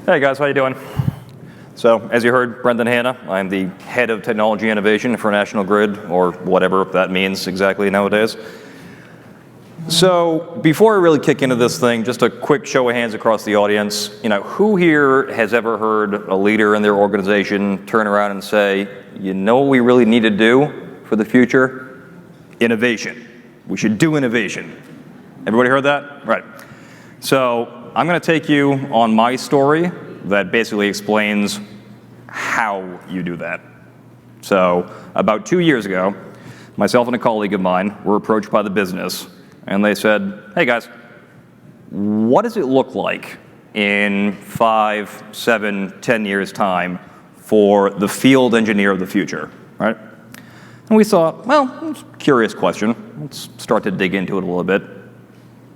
Hey guys, how you doing? So, as you heard, Brendan Hanna. I'm the head of technology innovation for National Grid, or whatever that means exactly nowadays. So, before I really kick into this thing, just a quick show of hands across the audience. Who here has ever heard a leader in their organization turn around and say, you know what we really need to do for the future? Innovation. We should do innovation. Everybody heard that? Right. So, I'm going to take you on my story that basically explains how you do that. So, about 2 years ago, myself and a colleague of mine were approached by the business, and they said, hey guys, what does it look like in 5, 7, 10 years' time for the field engineer of the future, right? And we thought, well, it's a curious question. Let's start to dig into it a little bit.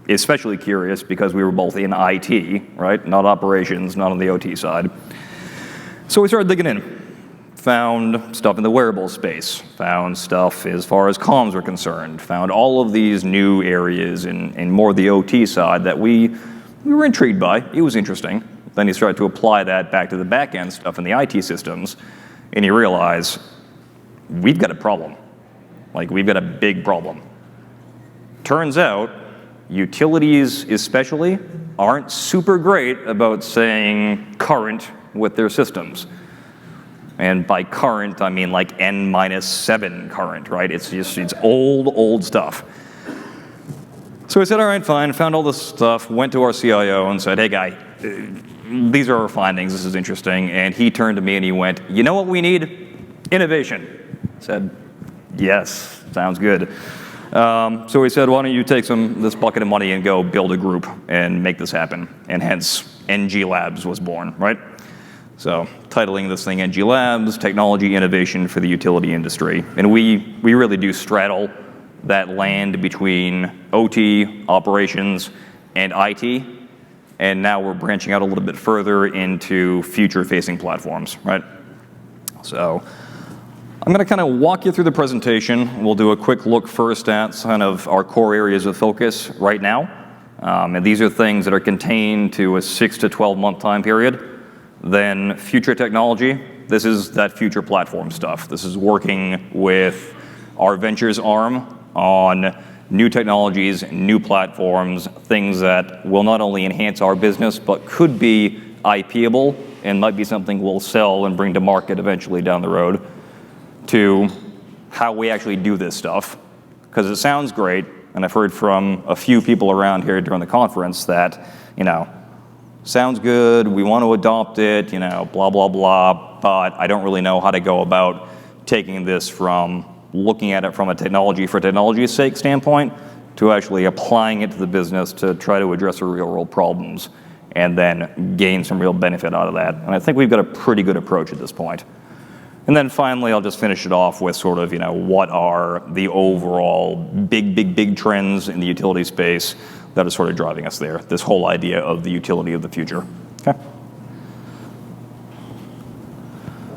Especially curious because we were both in IT, right? Not operations, not on the OT side. So we started digging in. Found stuff in the wearables space. Found stuff as far as comms were concerned. Found all of these new areas in more of the OT side that we were intrigued by. It was interesting. Then you start to apply that back to the back end stuff in the IT systems, and you realize we've got a problem. Like, we've got a big problem. Turns out, utilities especially aren't super great about saying current with their systems. And by current, I mean like N-7 current, right? It's old stuff. So we said, all right, fine, found all this stuff, went to our CIO and said, hey guy, these are our findings, this is interesting. And he turned to me and he went, you know what we need? Innovation. I said, yes, sounds good. So he said, why don't you take this bucket of money and go build a group and make this happen? And hence, NG Labs was born, right? So titling this thing NG Labs, Technology Innovation for the Utility Industry. And we really do straddle that land between OT, operations, and IT. And now we're branching out a little bit further into future-facing platforms, right? So I'm going to kind of walk you through the presentation. We'll do a quick look first at kind of our core areas of focus right now. And these are things that are contained to a 6 to 12 month time period. Then future technology, this is that future platform stuff. This is working with our ventures arm on new technologies, new platforms, things that will not only enhance our business, but could be IPable and might be something we'll sell and bring to market eventually down the road, to how we actually do this stuff, because it sounds great, and I've heard from a few people around here during the conference that, sounds good, we want to adopt it, blah, blah, blah, but I don't really know how to go about taking this from looking at it from a technology for technology's sake standpoint to actually applying it to the business to try to address the real world problems and then gain some real benefit out of that. And I think we've got a pretty good approach at this point. And then finally, I'll just finish it off with sort of, what are the overall big trends in the utility space that are sort of driving us there, this whole idea of the utility of the future. Okay.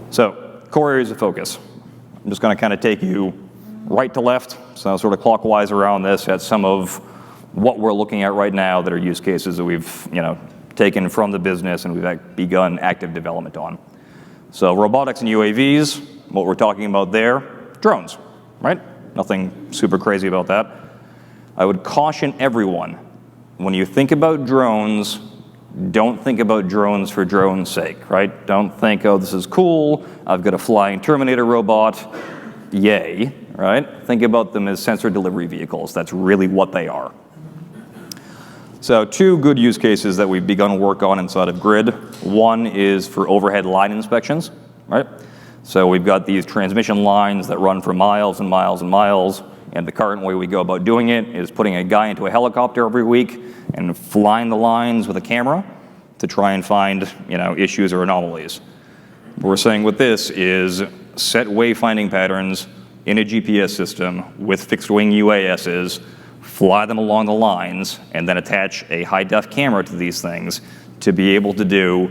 So, core areas of focus. I'm just going to kind of take you right to left, so sort of clockwise around this at some of what we're looking at right now that are use cases that we've, taken from the business and we've begun active development on. So robotics and UAVs, what we're talking about there, drones, right? Nothing super crazy about that. I would caution everyone, when you think about drones, don't think about drones for drone's sake, right? Don't think, oh, this is cool, I've got a flying Terminator robot, yay, right? Think about them as sensor delivery vehicles. That's really what they are. So 2 good use cases that we've begun work on inside of Grid. One is for overhead line inspections, right? So we've got these transmission lines that run for miles and miles and miles, and the current way we go about doing it is putting a guy into a helicopter every week and flying the lines with a camera to try and find, issues or anomalies. What we're saying with this is set wayfinding patterns in a GPS system with fixed-wing UASs, fly them along the lines, and then attach a high-def camera to these things to be able to do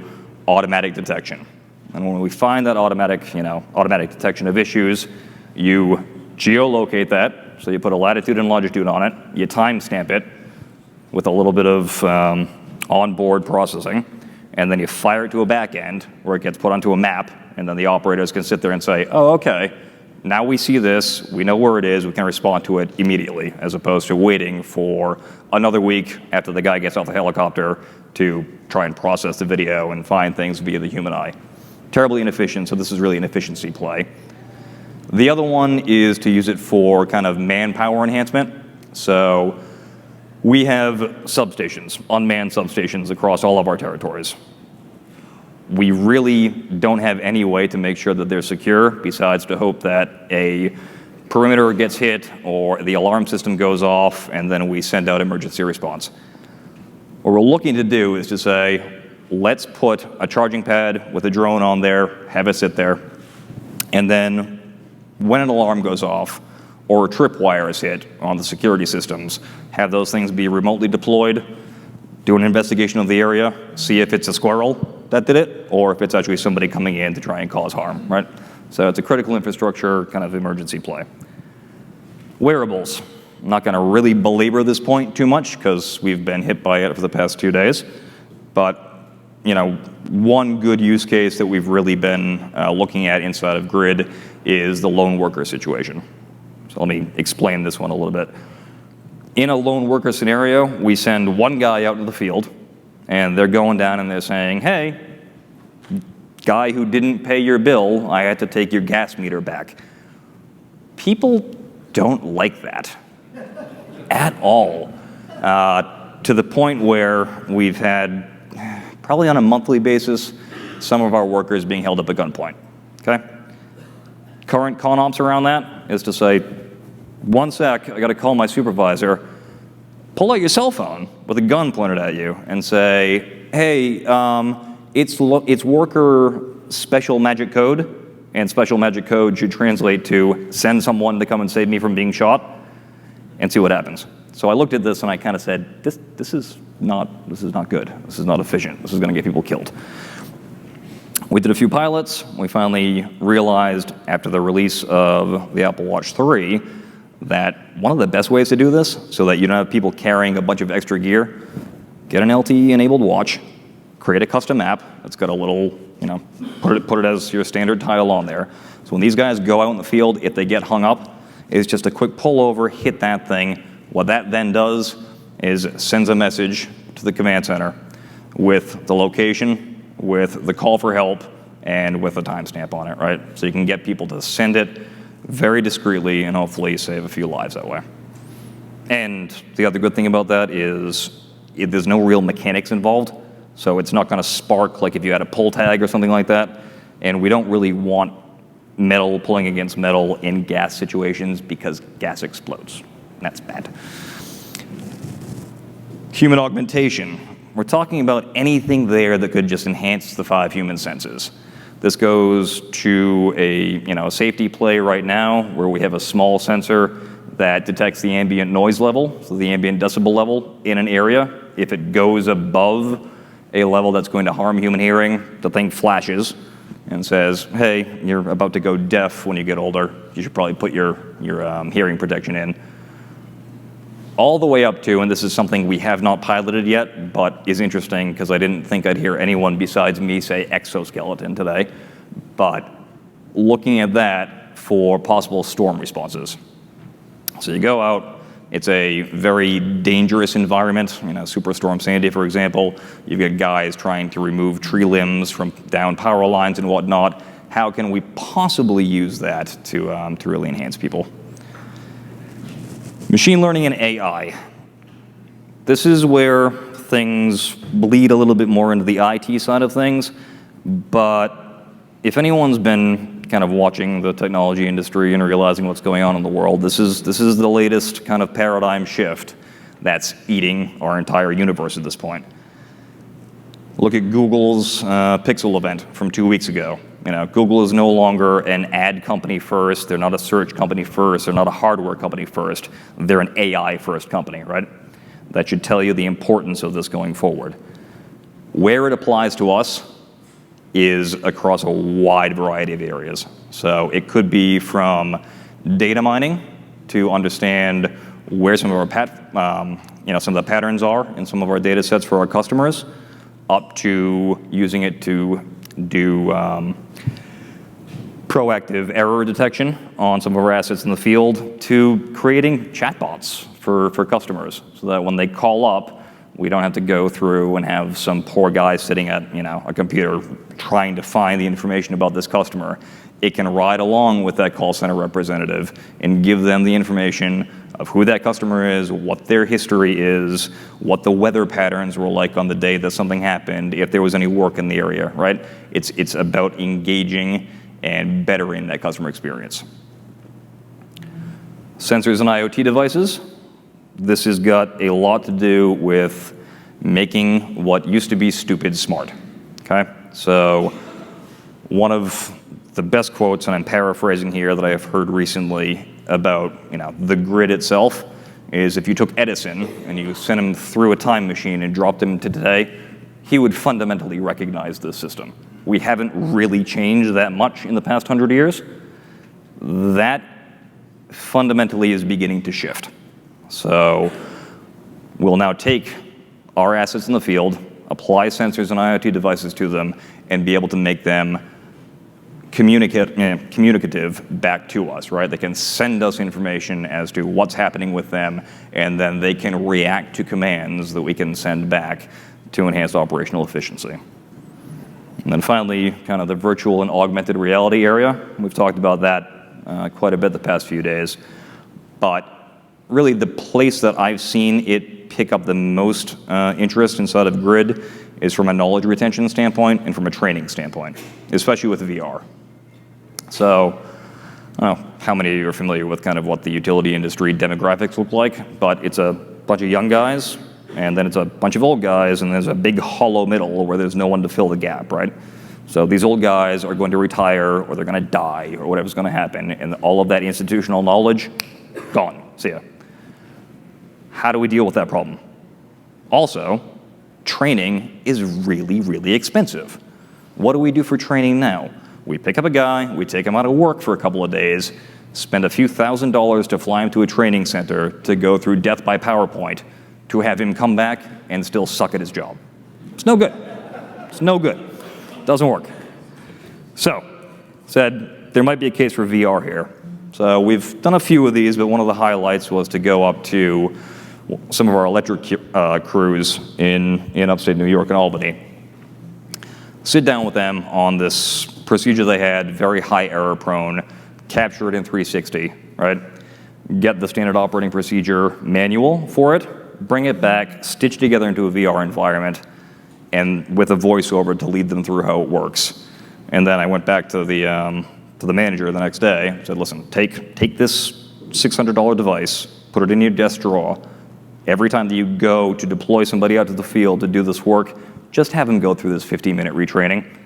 automatic detection. And when we find that automatic detection of issues, you geolocate that, so you put a latitude and longitude on it, you timestamp it with a little bit of onboard processing, and then you fire it to a back end where it gets put onto a map, and then the operators can sit there and say, oh, okay, now we see this, we know where it is, we can respond to it immediately, as opposed to waiting for another week after the guy gets off the helicopter to try and process the video and find things via the human eye. Terribly inefficient, so this is really an efficiency play. The other one is to use it for kind of manpower enhancement. So we have substations, unmanned substations across all of our territories. We really don't have any way to make sure that they're secure besides to hope that a perimeter gets hit or the alarm system goes off and then we send out emergency response. What we're looking to do is to say, let's put a charging pad with a drone on there, have it sit there, and then when an alarm goes off or a tripwire is hit on the security systems, have those things be remotely deployed, do an investigation of the area, see if it's a squirrel that did it, or if it's actually somebody coming in to try and cause harm, right? So it's a critical infrastructure kind of emergency play. Wearables. I'm not going to really belabor this point too much because we've been hit by it for the past 2 days, but one good use case that we've really been looking at inside of Grid is the lone worker situation. So let me explain this one a little bit. In a lone worker scenario, we send one guy out to the field, and they're going down and they're saying, hey, guy who didn't pay your bill, I had to take your gas meter back. People don't like that at all, to the point where we've had, probably on a monthly basis, some of our workers being held up at gunpoint, okay? Current con ops around that is to say, one sec, I gotta call my supervisor, pull out your cell phone with a gun pointed at you and say, hey, it's worker special magic code, and special magic code should translate to send someone to come and save me from being shot, and see what happens. So I looked at this and I kind of said, this is not good. This is not efficient. This is going to get people killed. We did a few pilots. We finally realized after the release of the Apple Watch 3 that one of the best ways to do this, so that you don't have people carrying a bunch of extra gear, get an LTE-enabled watch, create a custom app that's got a little, put it as your standard tile on there. So when these guys go out in the field, if they get hung up, it's just a quick pull over, hit that thing. What that then does is sends a message to the command center with the location, with the call for help, and with a timestamp on it, right? So you can get people to send it very discreetly and hopefully save a few lives that way. And the other good thing about that is there's no real mechanics involved, so it's not going to spark like if you had a pull tag or something like that, and we don't really want metal pulling against metal in gas situations because gas explodes. That's bad. Human augmentation. We're talking about anything there that could just enhance the 5 human senses. This goes to a safety play right now where we have a small sensor that detects the ambient noise level, so the ambient decibel level in an area. If it goes above a level that's going to harm human hearing, the thing flashes and says, hey, you're about to go deaf when you get older. You should probably put your hearing protection in. All the way up to, and this is something we have not piloted yet, but is interesting because I didn't think I'd hear anyone besides me say exoskeleton today, but looking at that for possible storm responses. So you go out, it's a very dangerous environment, Superstorm Sandy, for example. You've got guys trying to remove tree limbs from down power lines and whatnot. How can we possibly use that to really enhance people? Machine learning and AI. This is where things bleed a little bit more into the IT side of things, but if anyone's been kind of watching the technology industry and realizing what's going on in the world, this is the latest kind of paradigm shift that's eating our entire universe at this point. Look at Google's Pixel event from 2 weeks ago. Google is no longer an ad company first. They're not a search company first. They're not a hardware company first. They're an AI first company, right? That should tell you the importance of this going forward. Where it applies to us is across a wide variety of areas. So it could be from data mining to understand where some of our some of the patterns are in some of our data sets for our customers, up to using it to do proactive error detection on some of our assets in the field, to creating chatbots for customers so that when they call up, we don't have to go through and have some poor guy sitting at a computer trying to find the information about this customer. It can ride along with that call center representative and give them the information of who that customer is, what their history is, what the weather patterns were like on the day that something happened, if there was any work in the area, right? It's about engaging and bettering that customer experience. Sensors and IoT devices. This has got a lot to do with making what used to be stupid smart, okay? So one of the best quotes, and I'm paraphrasing here, that I have heard recently about the grid itself is, if you took Edison and you sent him through a time machine and dropped him to today, he would fundamentally recognize this system. We haven't really changed that much in the past 100 years. That fundamentally is beginning to shift. So we'll now take our assets in the field, apply sensors and IoT devices to them, and be able to make them communicative back to us, right? They can send us information as to what's happening with them, and then they can react to commands that we can send back to enhance operational efficiency. And then finally, kind of the virtual and augmented reality area. We've talked about that quite a bit the past few days. But really the place that I've seen it pick up the most interest inside of Grid is from a knowledge retention standpoint and from a training standpoint, especially with VR. So I don't know how many of you are familiar with kind of what the utility industry demographics look like, but it's a bunch of young guys, and then it's a bunch of old guys, and there's a big hollow middle where there's no one to fill the gap, right? So these old guys are going to retire, or they're going to die, or whatever's going to happen, and all of that institutional knowledge, gone. See ya. How do we deal with that problem? Also, training is really, really expensive. What do we do for training now? We pick up a guy, we take him out of work for a couple of days, spend a few $1,000s to fly him to a training center to go through death by PowerPoint, to have him come back and still suck at his job. It's no good. It's no good. Doesn't work. So, said there might be a case for VR here. So we've done a few of these, but one of the highlights was to go up to some of our electric crews in upstate New York and Albany, sit down with them on this procedure they had, very high error prone, capture it in 360, right? Get the standard operating procedure manual for it, bring it back, stitch together into a VR environment, and with a voiceover to lead them through how it works. And then I went back to the manager the next day, said, listen, take this $600 device, put it in your desk drawer. Every time that you go to deploy somebody out to the field to do this work, just have them go through this 15-minute retraining.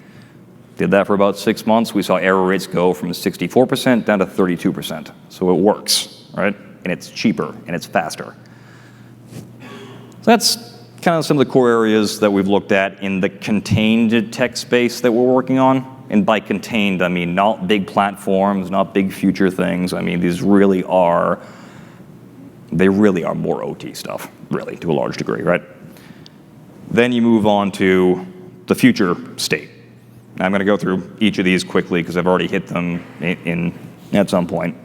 Did that for about 6 months. We saw error rates go from 64% down to 32%. So it works, right? And it's cheaper and it's faster. So that's kind of some of the core areas that we've looked at in the contained tech space that we're working on. And by contained, I mean not big platforms, not big future things. I mean, these really are, they really are more OT stuff, really, to a large degree, right? Then you move on to the future state. Now, I'm going to go through each of these quickly because I've already hit them at some point.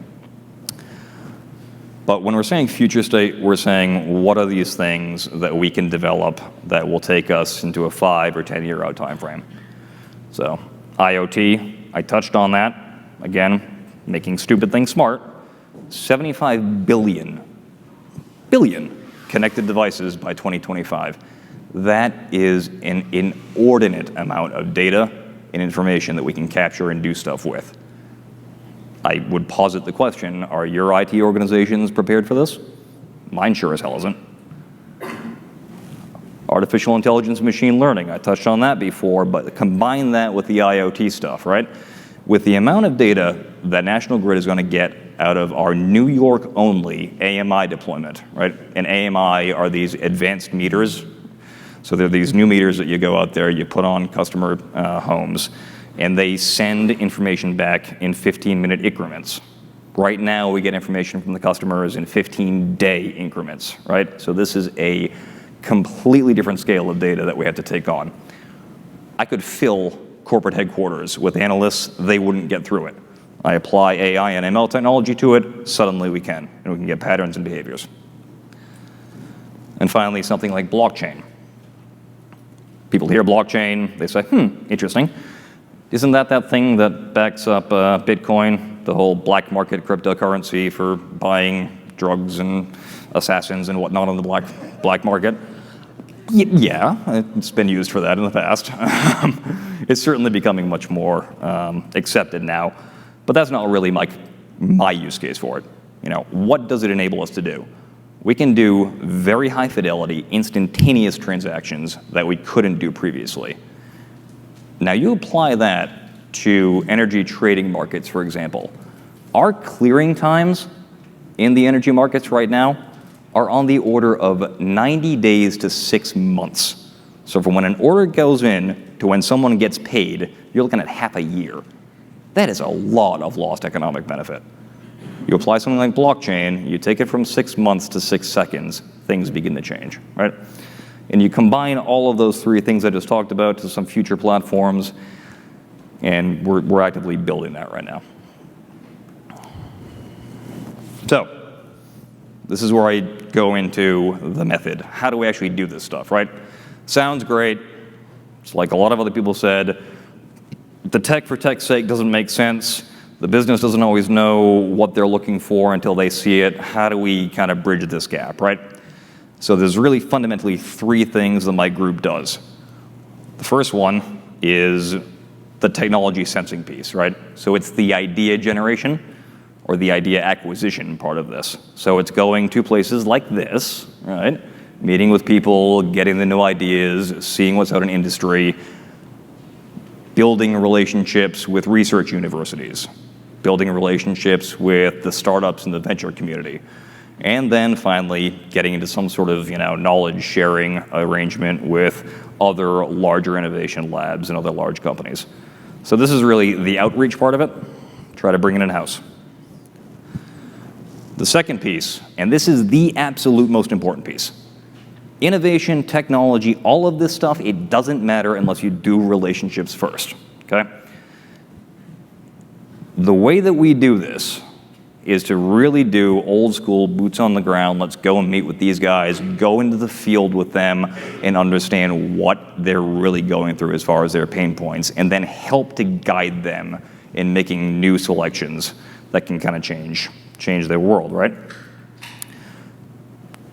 But when we're saying future state, we're saying what are these things that we can develop that will take us into a 5 or 10 year out time frame. So IoT, I touched on that. Again, making stupid things smart. 75 billion connected devices by 2025. That is an inordinate amount of data and information that we can capture and do stuff with. I would posit the question, are your IT organizations prepared for this? Mine sure as hell isn't. Artificial intelligence, machine learning, I touched on that before, but combine that with the IoT stuff, right? With the amount of data that National Grid is going to get out of our New York only AMI deployment, right? And AMI are these advanced meters. So they're these new meters that you go out there, you put on customer homes, and they send information back in 15-minute increments. Right now, we get information from the customers in 15-day increments, right? So this is a completely different scale of data that we have to take on. I could fill corporate headquarters with analysts, they wouldn't get through it. I apply AI and ML technology to it, suddenly we can, and we can get patterns and behaviors. And finally, something like blockchain. People hear blockchain, they say, interesting. Isn't that thing that backs up Bitcoin, the whole black market cryptocurrency for buying drugs and assassins and whatnot on the black market? Yeah, it's been used for that in the past. It's certainly becoming much more accepted now, but that's not really my use case for it. What does it enable us to do? We can do very high fidelity, instantaneous transactions that we couldn't do previously. Now you apply that to energy trading markets, for example. Our clearing times in the energy markets right now are on the order of 90 days to 6 months. So from when an order goes in to when someone gets paid, you're looking at half a year. That is a lot of lost economic benefit. You apply something like blockchain, you take it from 6 months to 6 seconds, things begin to change, right? And you combine all of those three things I just talked about to some future platforms, and we're actively building that right now. So, this is where I go into the method. How do we actually do this stuff, right? Sounds great. It's like a lot of other people said, the tech for tech's sake doesn't make sense. The business doesn't always know what they're looking for until they see it. How do we kind of bridge this gap, right? So there's really fundamentally three things that my group does. The first one is the technology sensing piece, right? So it's the idea generation or the idea acquisition part of this. So it's going to places like this, right? Meeting with people, getting the new ideas, seeing what's out in industry, building relationships with research universities, building relationships with the startups and the venture community, and then finally getting into some sort of knowledge sharing arrangement with other larger innovation labs and other large companies. So this is really the outreach part of it. Try to bring it in-house. The second piece, and this is the absolute most important piece, innovation, technology, all of this stuff, it doesn't matter unless you do relationships first, okay? The way that we do this is to really do old school, boots on the ground, let's go and meet with these guys, go into the field with them and understand what they're really going through as far as their pain points, and then help to guide them in making new selections that can kind of change their world, right?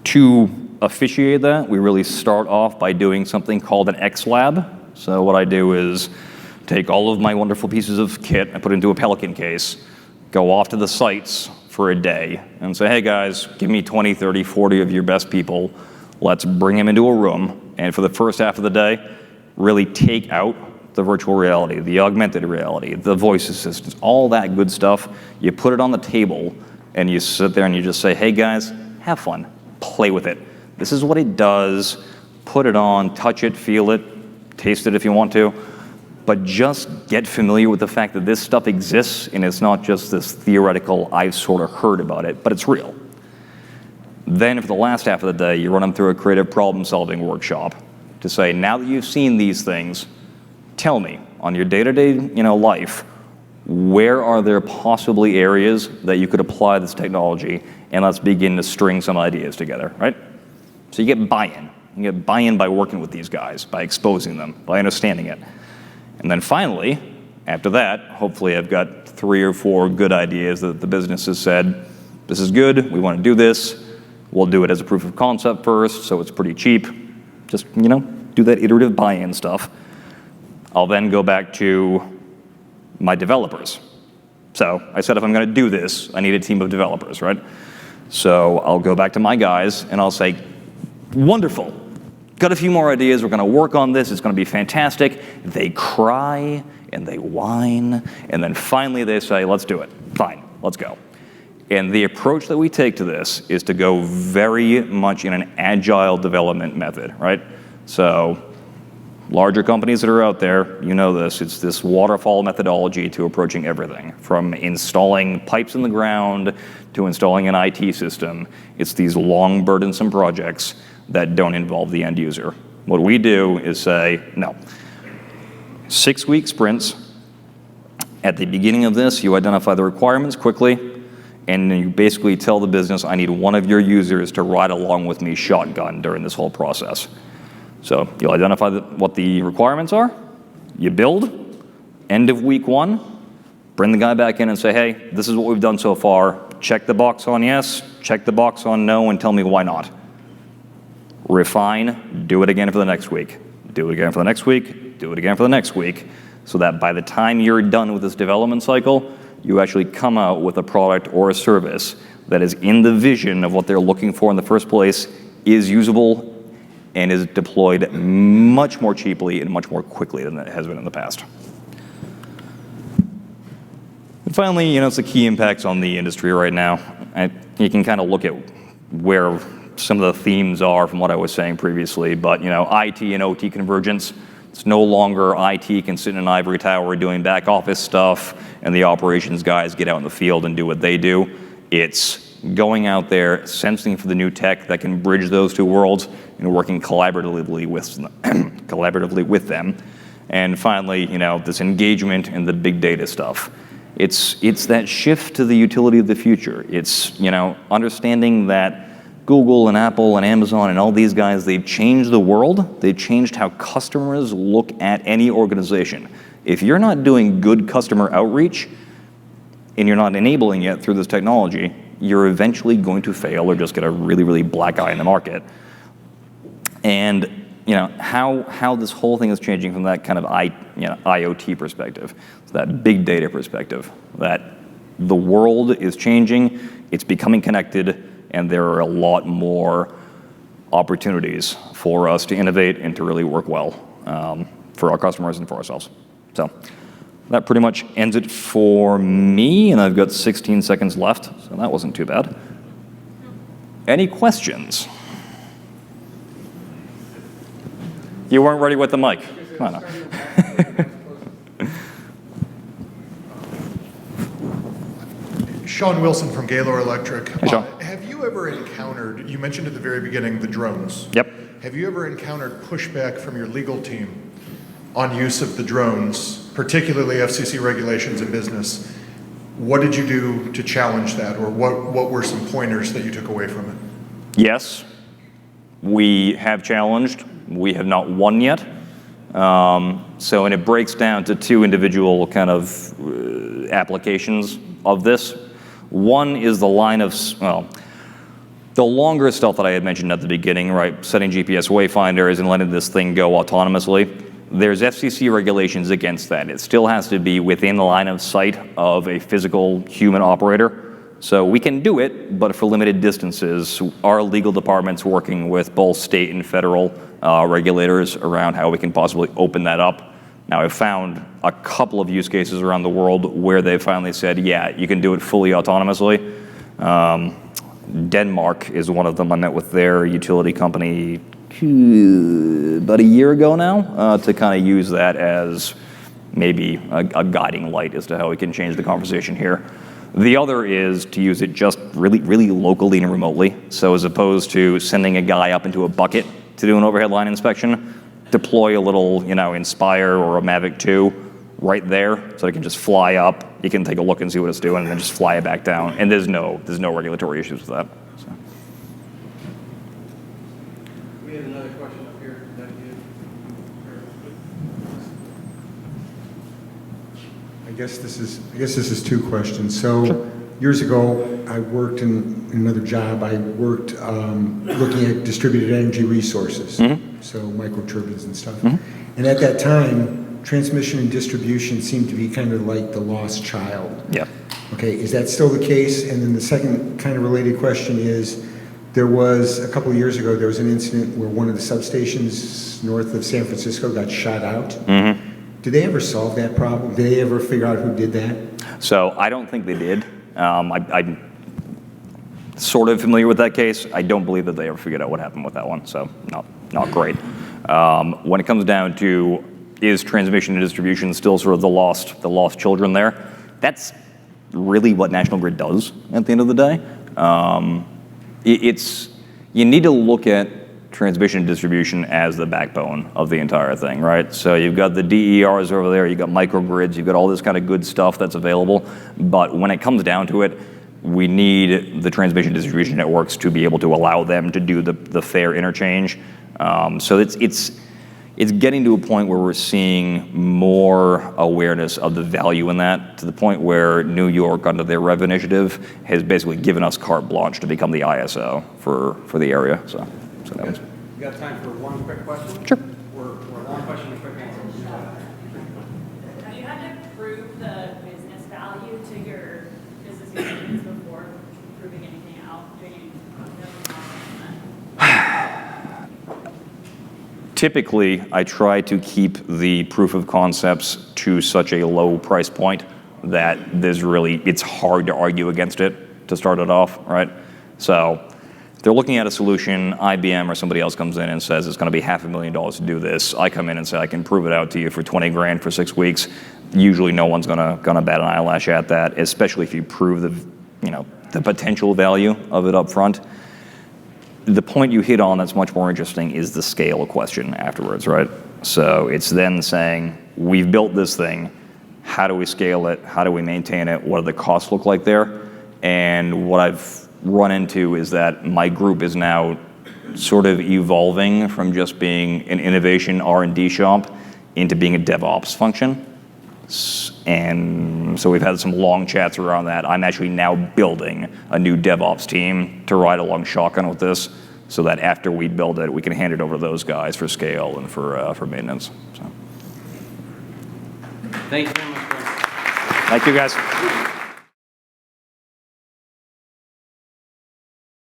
To officiate that, we really start off by doing something called an X Lab. So what I do is take all of my wonderful pieces of kit, I put it into a Pelican case, go off to the sites for a day and say, hey guys, give me 20, 30, 40 of your best people. Let's bring them into a room. And for the first half of the day, really take out the virtual reality, the augmented reality, the voice assistants, all that good stuff. You put it on the table and you sit there and you just say, hey guys, have fun, play with it. This is what it does. Put it on, touch it, feel it, taste it if you want to. But just get familiar with the fact that this stuff exists and it's not just this theoretical, I've sort of heard about it, but it's real. Then for the last half of the day, you run them through a creative problem-solving workshop to say, now that you've seen these things, tell me, on your day-to-day life, where are there possibly areas that you could apply this technology, and let's begin to string some ideas together, right? So you get buy-in. You get buy-in by working with these guys, by exposing them, by understanding it. And then finally, after that, hopefully I've got 3 or 4 good ideas that the business has said, this is good, we want to do this, we'll do it as a proof of concept first, so it's pretty cheap. Just, do that iterative buy-in stuff. I'll then go back to my developers. So I said if I'm going to do this, I need a team of developers, right? So I'll go back to my guys and I'll say, wonderful, got a few more ideas, we're going to work on this, it's going to be fantastic. They cry and they whine, and then finally they say, let's do it. Fine, let's go. And the approach that we take to this is to go very much in an agile development method, right? So larger companies that are out there, you know this, it's this waterfall methodology to approaching everything, from installing pipes in the ground to installing an IT system. It's these long, burdensome projects that don't involve the end user. What we do is say, no, 6-week sprints. At the beginning of this, you identify the requirements quickly, and then you basically tell the business, I need one of your users to ride along with me shotgun during this whole process. So you'll identify what the requirements are, you build, end of week 1, bring the guy back in and say, hey, this is what we've done so far. Check the box on yes, check the box on no, and tell me why not. Refine, do it again for the next week. Do it again for the next week, do it again for the next week, so that by the time you're done with this development cycle, you actually come out with a product or a service that is in the vision of what they're looking for in the first place, is usable, and is deployed much more cheaply and much more quickly than it has been in the past. And finally, it's the key impacts on the industry right now. You can kind of look at where some of the themes are from what I was saying previously, but IT and OT convergence. It's no longer IT can sit in an ivory tower doing back office stuff, and the operations guys get out in the field and do what they do. It's going out there, sensing for the new tech that can bridge those two worlds, and working collaboratively with them. And finally, this engagement and the big data stuff. It's that shift to the utility of the future. It's understanding that Google and Apple and Amazon and all these guys, they've changed the world. They've changed how customers look at any organization. If you're not doing good customer outreach and you're not enabling it through this technology, you're eventually going to fail or just get a really, really black eye in the market. And how this whole thing is changing from that kind of IoT perspective, so that big data perspective, that the world is changing, it's becoming connected, and there are a lot more opportunities for us to innovate and to really work well for our customers and for ourselves. So that pretty much ends it for me, and I've got 16 seconds left, so that wasn't too bad. Any questions? You weren't ready with the mic. Come on now. Sean Wilson from Gaylor Electric. Hey, Sean. Have you ever encountered, you mentioned at the very beginning, the drones. Yep. Have you ever encountered pushback from your legal team on use of the drones, particularly FCC regulations in business? What did you do to challenge that, or what were some pointers that you took away from it? Yes, we have challenged. We have not won yet. And it breaks down to two individual kind of applications of this. One is the line of, the longer stuff that I had mentioned at the beginning, right? Setting GPS wayfinders and letting this thing go autonomously. There's FCC regulations against that. It still has to be within the line of sight of a physical human operator. So we can do it, but for limited distances. Our legal department's working with both state and federal regulators around how we can possibly open that up. Now, I've found a couple of use cases around the world where they finally said, yeah, you can do it fully autonomously. Denmark is one of them. I met with their utility company about a year ago now to kind of use that as maybe a guiding light as to how we can change the conversation here. The other is to use it just really, really locally and remotely. So as opposed to sending a guy up into a bucket to do an overhead line inspection, deploy a little, Inspire or a Mavic 2 right there, so it can just fly up. You can take a look and see what it's doing, and then just fly it back down. And there's no regulatory issues with that. So. We had another question up here. I guess this is two questions. So years ago, I worked in another job. I worked looking at distributed energy resources, so microturbines and stuff. And at that time, transmission and distribution seemed to be kind of like the lost child. Yeah. Okay, is that still the case? And then the second kind of related question is, there was, a couple of years ago, there was an incident where one of the substations north of San Francisco got shot out. Did they ever solve that problem? Did they ever figure out who did that? So I don't think they did. I'm sort of familiar with that case. I don't believe that they ever figured out what happened with that one, so not great. When it comes down to, is transmission and distribution still sort of the lost children there? That's really what National Grid does at the end of the day. You need to look at transmission distribution as the backbone of the entire thing, right? So you've got the DERs over there, you've got microgrids, you've got all this kind of good stuff that's available. But when it comes down to it, we need the transmission distribution networks to be able to allow them to do the fair interchange. So it's getting to a point where we're seeing more awareness of the value in that, to the point where New York, under their REV initiative, has basically given us carte blanche to become the ISO for the area. So that was. You got time for one quick question? Sure. Or one question, a quick answer. Have you had to prove the business value to your business units before proving anything out, doing any Typically, I try to keep the proof of concepts to such a low price point that it's hard to argue against it to start it off, right? So they're looking at a solution, IBM or somebody else comes in and says it's gonna be $500,000 to do this. I come in and say I can prove it out to you for 20 grand for 6 weeks. Usually no one's gonna bat an eyelash at that, especially if you prove the potential value of it up front. The point you hit on that's much more interesting is the scale question afterwards, right? So it's then saying, we've built this thing, how do we scale it? How do we maintain it? What do the costs look like there? And what I've run into is that my group is now sort of evolving from just being an innovation R&D shop into being a DevOps function. And so we've had some long chats around that. I'm actually now building a new DevOps team to ride along shotgun with this, so that after we build it, we can hand it over to those guys for scale and for maintenance. So. Thank you very much, Greg. Thank you, guys.